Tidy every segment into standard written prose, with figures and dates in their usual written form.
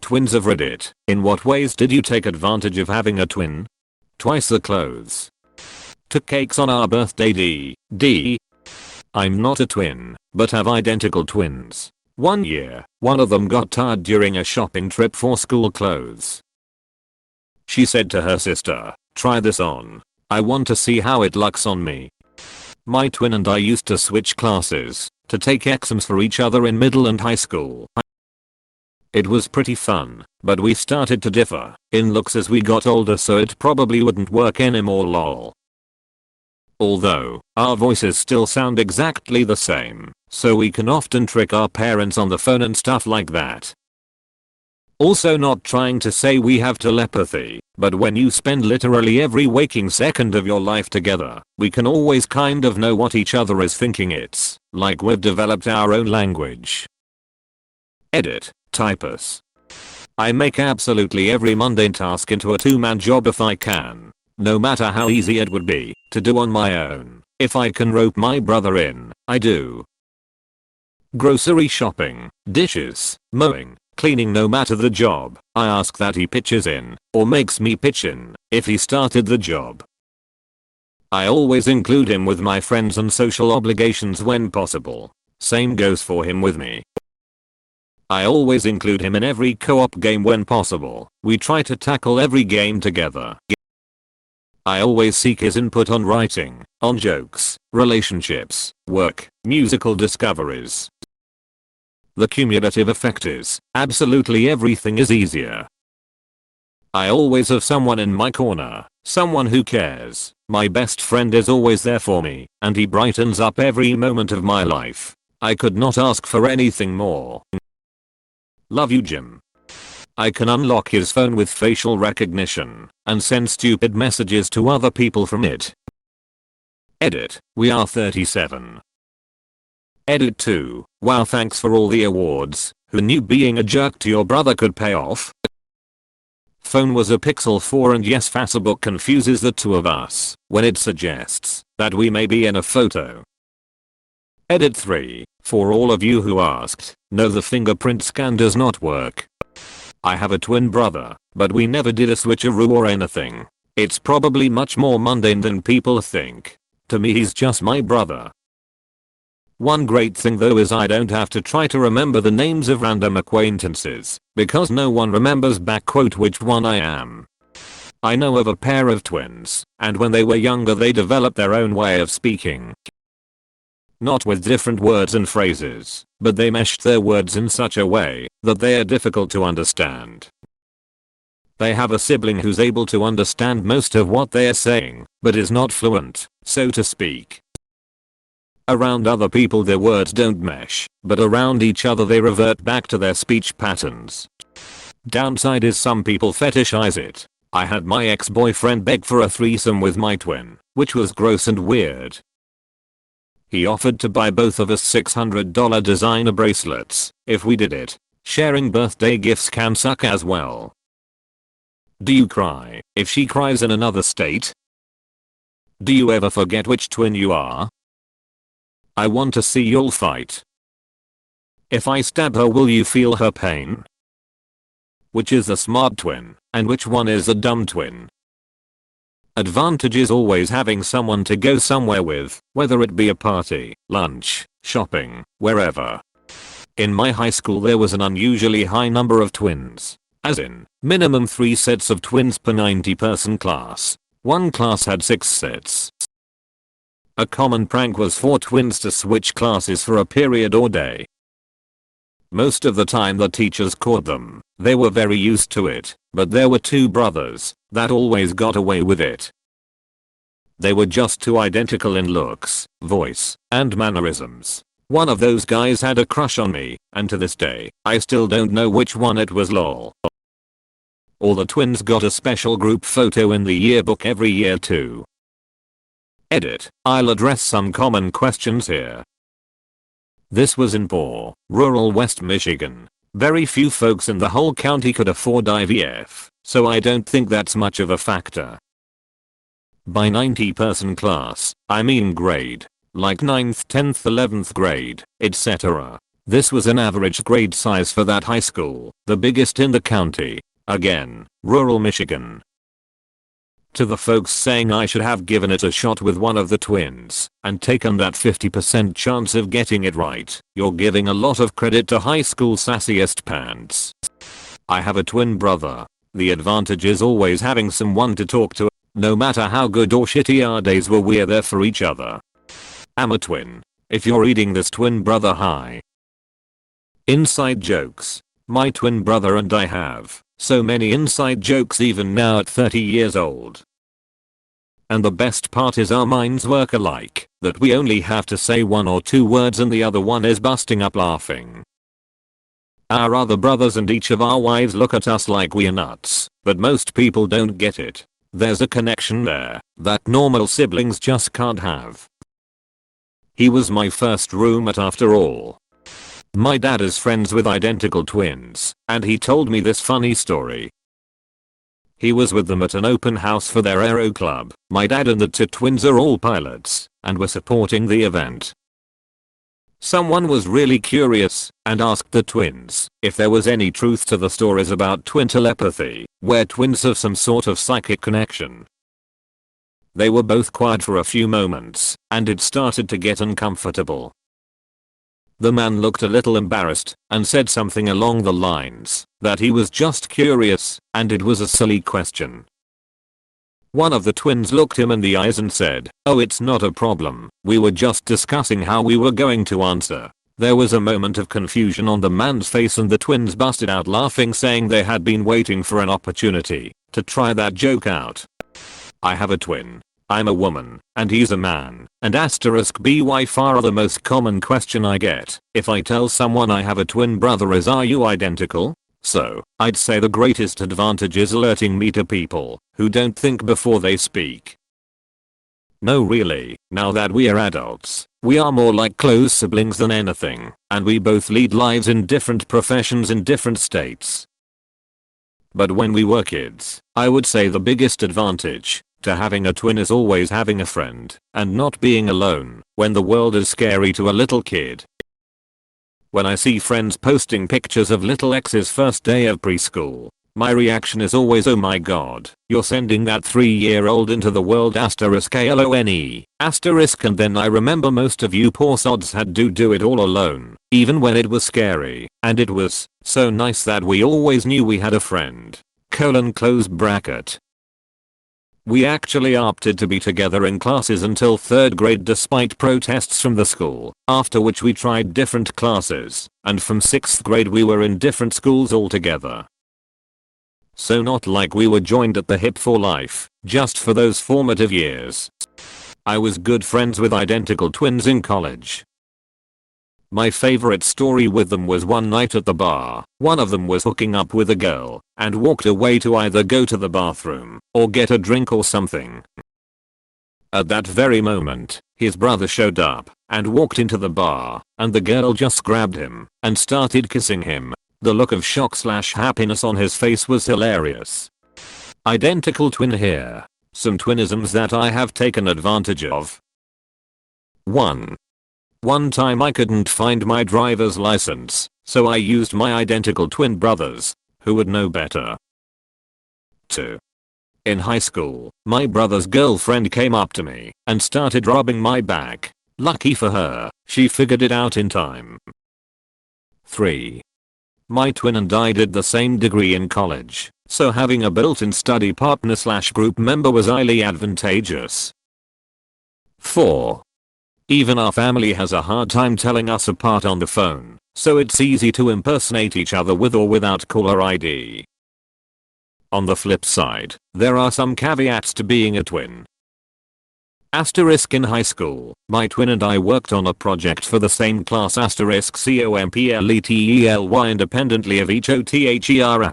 Twins of Reddit. In what ways did you take advantage of having a twin? Twice the clothes. Took cakes on our birthday. D. I'm not a twin, but have identical twins. One year, one of them got tired during a shopping trip for school clothes. She said to her sister, "Try this on. I want to see how it looks on me." My twin and I used to switch classes to take exams for each other in middle and high school. It was pretty fun, but we started to differ in looks as we got older, so it probably wouldn't work anymore lol. Although, our voices still sound exactly the same, so we can often trick our parents on the phone and stuff like that. Also, not trying to say we have telepathy, but when you spend literally every waking second of your life together, we can always kind of know what each other is thinking. It's like we've developed our own language. Edit. Typus. I make absolutely every mundane task into a two-man job if I can. No matter how easy it would be to do on my own. If I can rope my brother in, I do. Grocery shopping, dishes, mowing, cleaning, no matter the job, I ask that he pitches in, or makes me pitch in, if he started the job. I always include him with my friends and social obligations when possible. Same goes for him with me. I always include him in every co-op game when possible. We try to tackle every game together. I always seek his input on writing, on jokes, relationships, work, musical discoveries. The cumulative effect is, absolutely everything is easier. I always have someone in my corner, someone who cares. My best friend is always there for me, and he brightens up every moment of my life. I could not ask for anything more. Love you, Jim. I can unlock his phone with facial recognition and send stupid messages to other people from it. Edit. We are 37. Edit 2. Wow, thanks for all the awards. Who knew being a jerk to your brother could pay off? Phone was a Pixel 4, and yes, Facebook confuses the two of us when it suggests that we may be in a photo. Edit 3. For all of you who asked, no, the fingerprint scan does not work. I have a twin brother, but we never did a switcheroo or anything. It's probably much more mundane than people think. To me, he's just my brother. One great thing though is I don't have to try to remember the names of random acquaintances, because no one remembers which one I am. I know of a pair of twins, and when they were younger they developed their own way of speaking. Not with different words and phrases, but they meshed their words in such a way that they are difficult to understand. They have a sibling who's able to understand most of what they are saying, but is not fluent, so to speak. Around other people their words don't mesh, but around each other they revert back to their speech patterns. Downside is some people fetishize it. I had my ex-boyfriend beg for a threesome with my twin, which was gross and weird. He offered to buy both of us $600 designer bracelets if we did it. Sharing birthday gifts can suck as well. Do you cry if she cries in another state? Do you ever forget which twin you are? I want to see y'all fight. If I stab her, will you feel her pain? Which is the smart twin, and which one is the dumb twin? Advantage is always having someone to go somewhere with, whether it be a party, lunch, shopping, wherever. In my high school there was an unusually high number of twins. As in, minimum 3 sets of twins per 90-person class. One class had 6 sets. A common prank was for twins to switch classes for a period or day. Most of the time the teachers caught them. They were very used to it, but there were 2 brothers that always got away with it. They were just too identical in looks, voice, and mannerisms. One of those guys had a crush on me, and to this day, I still don't know which one it was lol. All the twins got a special group photo in the yearbook every year too. Edit. I'll address some common questions here. This was in poor, rural West Michigan. Very few folks in the whole county could afford IVF, so I don't think that's much of a factor. By 90-person class, I mean grade, like 9th, 10th, 11th grade, etc. This was an average grade size for that high school, the biggest in the county. Again, rural Michigan. To the folks saying I should have given it a shot with one of the twins and taken that 50% chance of getting it right, you're giving a lot of credit to high school sassiest pants. I have a twin brother. The advantage is always having someone to talk to. No matter how good or shitty our days were, we're there for each other. I'm a twin. If you're reading this, twin brother, hi. Inside jokes. My twin brother and I have so many inside jokes even now at 30 years old. And the best part is our minds work alike, that we only have to say one or two words and the other one is busting up laughing. Our other brothers and each of our wives look at us like we're nuts, but most people don't get it. There's a connection there that normal siblings just can't have. He was my first roommate after all. My dad is friends with identical twins, and he told me this funny story. He was with them at an open house for their aero club. My dad and the two twins are all pilots, and were supporting the event. Someone was really curious, and asked the twins if there was any truth to the stories about twin telepathy, where twins have some sort of psychic connection. They were both quiet for a few moments, and it started to get uncomfortable. The man looked a little embarrassed and said something along the lines that he was just curious and it was a silly question. One of the twins looked him in the eyes and said, "Oh, it's not a problem. We were just discussing how we were going to answer." There was a moment of confusion on the man's face and the twins busted out laughing, saying they had been waiting for an opportunity to try that joke out. I have a twin. I'm a woman, and he's a man, and by far the most common question I get if I tell someone I have a twin brother is, are you identical? So, I'd say the greatest advantage is alerting me to people who don't think before they speak. No, really, now that we are adults, we are more like close siblings than anything, and we both lead lives in different professions in different states. But when we were kids, I would say the biggest advantage to having a twin is always having a friend and not being alone when the world is scary to a little kid. When I see friends posting pictures of little X's first day of preschool, my reaction is always, oh my god, you're sending that 3-year-old into the world *LONE***, and then I remember most of you poor sods had to do it all alone, even when it was scary, and it was so nice that we always knew we had a friend. Close bracket. We actually opted to be together in classes until 3rd grade despite protests from the school, after which we tried different classes, and from 6th grade we were in different schools altogether. So not like we were joined at the hip for life, just for those formative years. I was good friends with identical twins in college. My favorite story with them was one night at the bar, one of them was hooking up with a girl and walked away to either go to the bathroom or get a drink or something. At that very moment, his brother showed up and walked into the bar, and the girl just grabbed him and started kissing him. The look of shock/happiness on his face was hilarious. Identical twin here. Some twinisms that I have taken advantage of. 1. One time I couldn't find my driver's license, so I used my identical twin brothers, who would know better. 2. In high school, my brother's girlfriend came up to me and started rubbing my back. Lucky for her, she figured it out in time. 3. My twin and I did the same degree in college, so having a built-in study partner/group member was highly advantageous. 4. Even our family has a hard time telling us apart on the phone, so it's easy to impersonate each other with or without caller ID. On the flip side, there are some caveats to being a twin. In high school, my twin and I worked on a project for the same class *completely independently of each other*.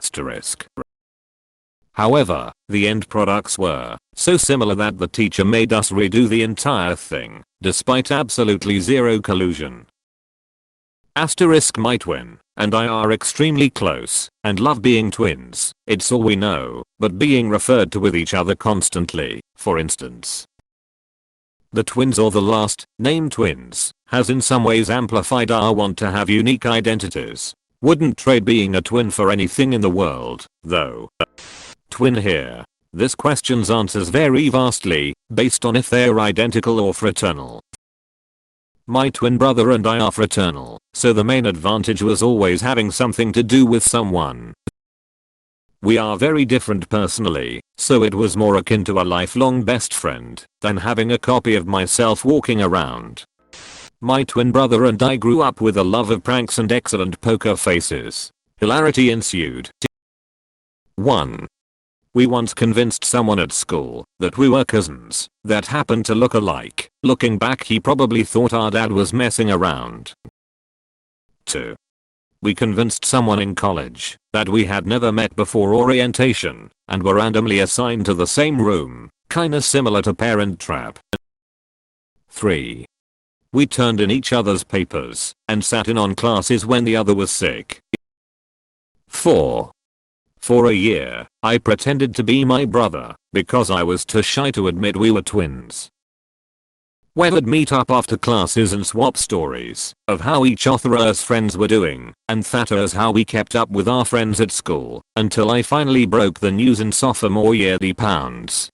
However, the end products were so similar that the teacher made us redo the entire thing, despite absolutely zero collusion. My twin and I are extremely close and love being twins. It's all we know, but being referred to with each other constantly, for instance. The twins or the last name twins has in some ways amplified our want to have unique identities. Wouldn't trade being a twin for anything in the world, though. Twin here. This question's answers vary vastly, based on if they're identical or fraternal. My twin brother and I are fraternal, so the main advantage was always having something to do with someone. We are very different personally, so it was more akin to a lifelong best friend than having a copy of myself walking around. My twin brother and I grew up with a love of pranks and excellent poker faces. Hilarity ensued. 1. We once convinced someone at school that we were cousins that happened to look alike. Looking back, he probably thought our dad was messing around. 2. We convinced someone in college that we had never met before orientation and were randomly assigned to the same room, kinda similar to Parent Trap. 3. We turned in each other's papers and sat in on classes when the other was sick. 4. For a year, I pretended to be my brother because I was too shy to admit we were twins. We would meet up after classes and swap stories of how each other's friends were doing and that'ers how we kept up with our friends at school until I finally broke the news in sophomore year. The pounds.